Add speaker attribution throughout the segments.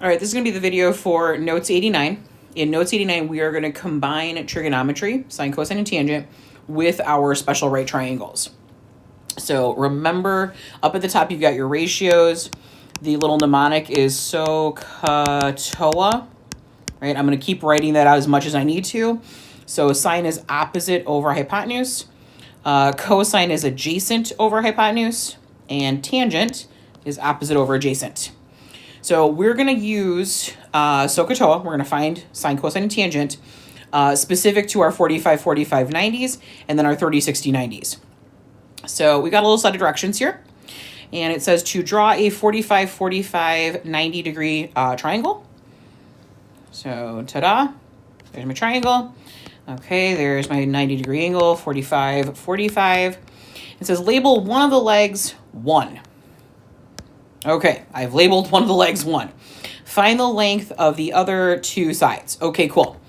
Speaker 1: All right, this is going to be the video for Notes 89. In Notes 89, we are going to combine trigonometry, sine, cosine, and tangent, with our special right triangles. So remember, up at the top, you've got your ratios. The little mnemonic is SOHCAHTOA, right? I'm going to keep writing that out as much as I need to. So sine is opposite over hypotenuse. Cosine is adjacent over hypotenuse. And tangent is opposite over adjacent. So we're going to use SOHCAHTOA. We're going to find sine, cosine, and tangent specific to our 45, 45, 90s, and then our 30, 60, 90s. So we got a little set of directions here. And it says to draw a 45, 45, 90 degree triangle. So ta-da, there's my triangle. Okay, there's my 90 degree angle, 45, 45. It says label one of the legs 1. Okay, I've labeled one of the legs 1. Find the length of the other two sides. Okay, cool.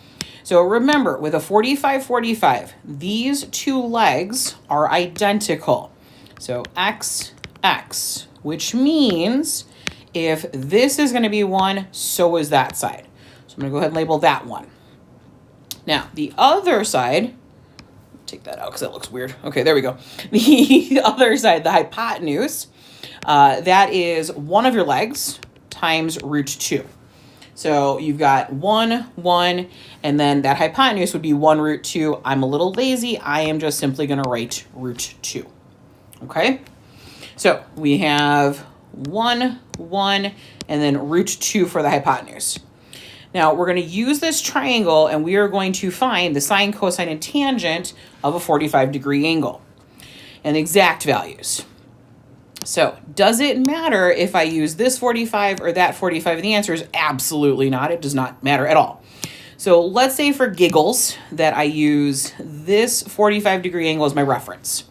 Speaker 1: So remember, with a 45, 45, these two legs are identical. So x, x, which means if this is going to be 1, so is that side. So I'm going to go ahead and label that 1. Now, the other side, take that out because that looks weird. Okay, there we go. The other side, the hypotenuse, that is one of your legs times root 2. So you've got 1, 1, and then that hypotenuse would be 1 root 2. I'm a little lazy. I am just simply going to write root 2. Okay? So we have 1, 1, and then root 2 for the hypotenuse. Now we're going to use this triangle and we are going to find the sine, cosine, and tangent of a 45 degree angle and exact values. So does it matter if I use this 45 or that 45? And the answer is absolutely not. It does not matter at all. So let's say for giggles that I use this 45 degree angle as my reference.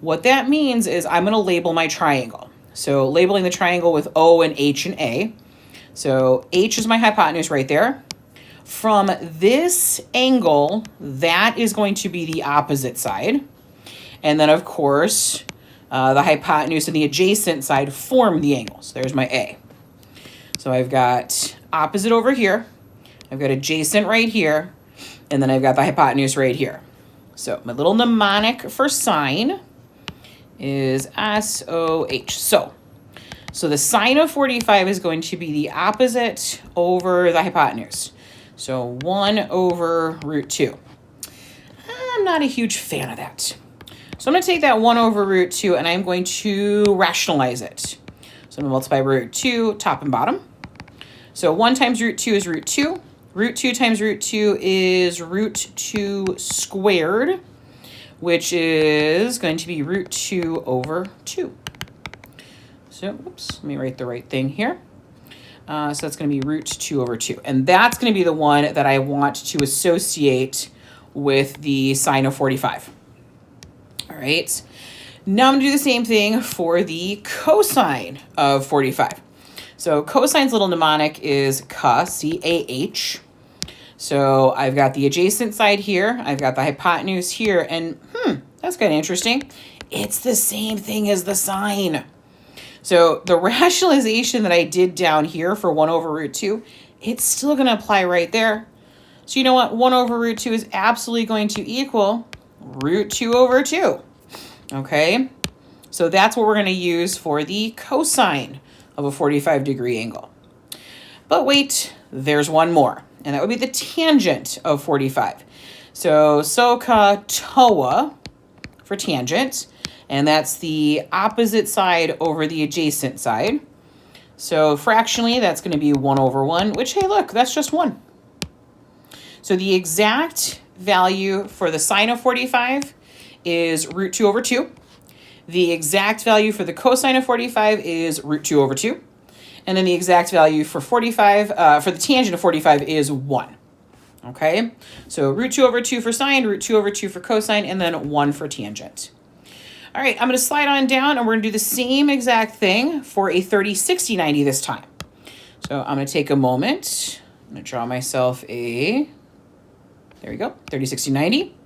Speaker 1: What that means is I'm going to label my triangle. So labeling the triangle with O and H and A. So H is my hypotenuse right there. From this angle, that is going to be the opposite side. And then, of course, the hypotenuse and the adjacent side form the angle. So there's my A. So I've got opposite over here. I've got adjacent right here. And then I've got the hypotenuse right here. So my little mnemonic for sine is SOH. So the sine of 45 is going to be the opposite over the hypotenuse. So 1 over root 2. I'm not a huge fan of that. So I'm going to take that 1 over root 2 and I'm going to rationalize it. So I'm going to multiply root 2 top and bottom. So 1 times root 2 is root 2. Root 2 times root 2 is root 2 squared, which is going to be root 2 over 2. So, oops, let me write the right thing here. So that's going to be root 2 over 2. And that's going to be the one that I want to associate with the sine of 45. All right. Now I'm going to do the same thing for the cosine of 45. So cosine's little mnemonic is CAH, C-A-H. So I've got the adjacent side here. I've got the hypotenuse here. And that's kind of interesting. It's the same thing as the sine. So the rationalization that I did down here for 1 over root 2, it's still going to apply right there. So you know what? 1 over root 2 is absolutely going to equal root 2 over 2. Okay? So that's what we're going to use for the cosine of a 45 degree angle. But wait, there's one more. And that would be the tangent of 45. So SOHCAHTOA for tangent. And that's the opposite side over the adjacent side. So fractionally, that's going to be 1 over 1, which, hey, look, that's just 1. So the exact value for the sine of 45 is root 2 over 2. The exact value for the cosine of 45 is root 2 over 2. And then the exact value for 45, for the tangent of 45 is 1. Okay? So root 2 over 2 for sine, root 2 over 2 for cosine, and then 1 for tangent. All right, I'm going to slide on down and we're going to do the same exact thing for a 30, 60, 90 this time. So I'm going to take a moment. I'm going to draw myself a, there we go, 30, 60, 90.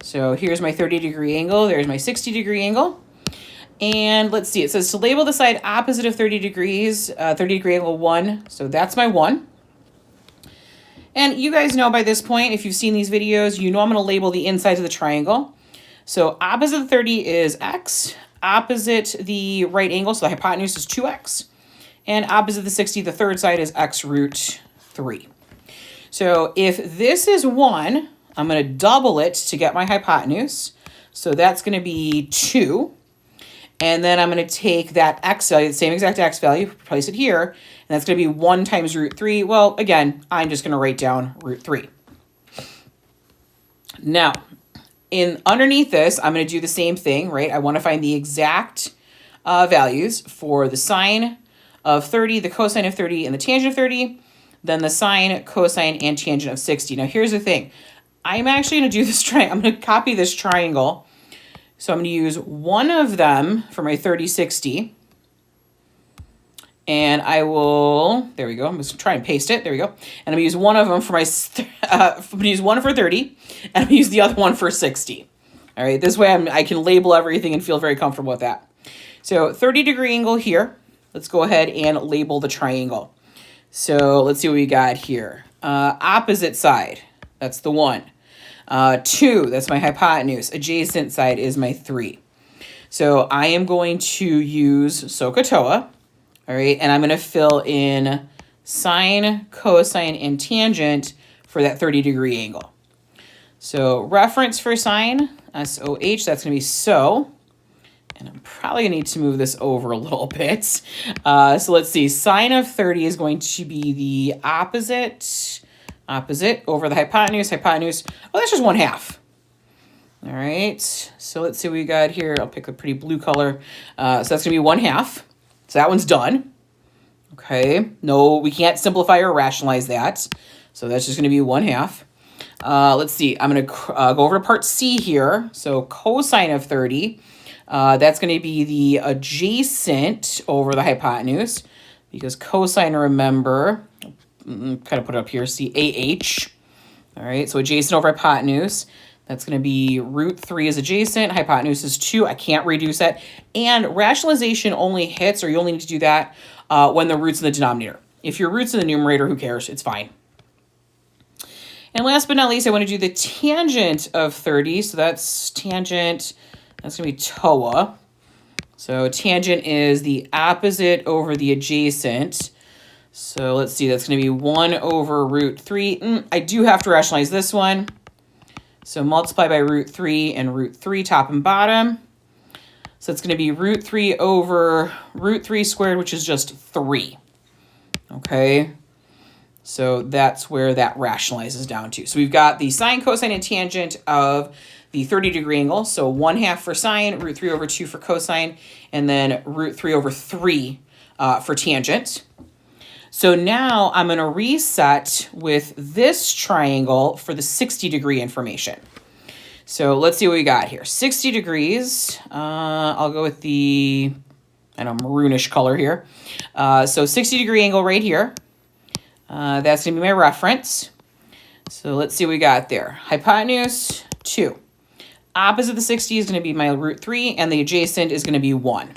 Speaker 1: So here's my 30 degree angle. There's my 60 degree angle. And let's see, it says to label the side opposite of 30 degrees, 30 degree angle 1. So that's my 1. And you guys know by this point, if you've seen these videos, you know I'm going to label the insides of the triangle. So opposite of 30 is x, opposite the right angle, so the hypotenuse is 2x, and opposite the 60, the third side is x root 3. So if this is 1, I'm going to double it to get my hypotenuse. So that's going to be 2. And then I'm going to take that x value, the same exact x value, place it here, and that's going to be 1 times root 3. Well, again, I'm just going to write down root 3. Now, underneath this, I'm going to do the same thing, right? I want to find the exact values for the sine of 30, the cosine of 30, and the tangent of 30, then the sine, cosine, and tangent of 60. Now, here's the thing. I'm actually going to do this I'm going to copy this triangle. So I'm going to use one of them for my 30, 60. And I will, there we go. I'm just going to try and paste it. There we go. And I'm going to use one of them for my, I'm going to use one for 30, and I'm going to use the other one for 60. All right, this way I can label everything and feel very comfortable with that. So 30 degree angle here. Let's go ahead and label the triangle. So let's see what we got here. Opposite side, that's the 1. 2, that's my hypotenuse. Adjacent side is my 3. So I am going to use SOHCAHTOA, all right, and I'm going to fill in sine, cosine, and tangent for that 30 degree angle. So reference for sine, SOH, that's going to be so. And I'm probably going to need to move this over a little bit. So let's see, sine of 30 is going to be the opposite over the hypotenuse. Hypotenuse, oh, that's just 1/2. All right, so let's see what we got here. I'll pick a pretty blue color. So that's going to be 1/2. So that one's done. Okay, no, we can't simplify or rationalize that. So that's just going to be 1/2. Let's see, I'm going to go over to part C here. So cosine of 30, that's going to be the adjacent over the hypotenuse, because cosine, remember, kind of put it up here, see AH. All right, so adjacent over hypotenuse, that's going to be root 3 is adjacent, hypotenuse is 2. I can't reduce that. And rationalization only hits, or you only need to do that when the root's in the denominator. If your root's in the numerator, who cares? It's fine. And last but not least, I want to do the tangent of 30. So that's tangent, that's going to be TOA. So tangent is the opposite over the adjacent. So let's see, that's going to be 1 over root 3. I do have to rationalize this one. So multiply by root 3 and root 3, top and bottom. So it's going to be root 3 over root 3 squared, which is just 3. Okay, so that's where that rationalizes down to. So we've got the sine, cosine, and tangent of the 30 degree angle. So 1/2 for sine, root 3 over 2 for cosine, and then root 3 over 3 for tangent. So now I'm going to reset with this triangle for the 60 degree information. So let's see what we got here. 60 degrees. I'll go with the, maroonish color here. So 60 degree angle right here. That's going to be my reference. So let's see what we got there. Hypotenuse, 2. Opposite the 60 is going to be my root 3, and the adjacent is going to be 1.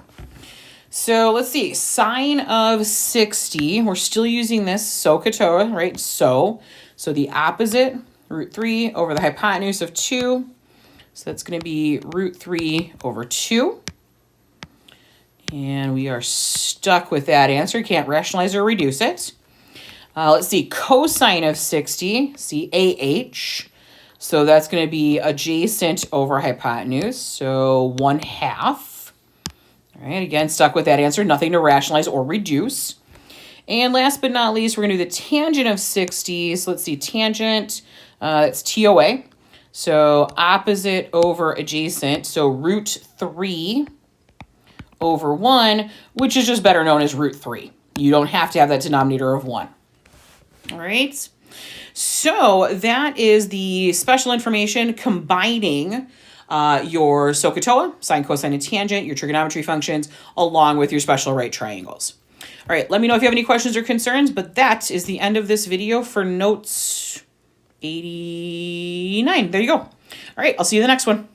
Speaker 1: So let's see, sine of 60, we're still using this SOHCAHTOA, right? So the opposite, root 3 over the hypotenuse of 2. So that's going to be root 3 over 2. And we are stuck with that answer. Can't rationalize or reduce it. Let's see, cosine of 60, see AH. So that's going to be adjacent over hypotenuse, so 1/2. All right, again, stuck with that answer. Nothing to rationalize or reduce. And last but not least, we're going to do the tangent of 60. So let's see, tangent, it's TOA. So opposite over adjacent. So root 3 over 1, which is just better known as root 3. You don't have to have that denominator of 1. All right. So that is the special information combining your SOHCAHTOA, sine, cosine, and tangent, your trigonometry functions, along with your special right triangles. All right, let me know if you have any questions or concerns, but that is the end of this video for notes 89. There you go. All right, I'll see you in the next one.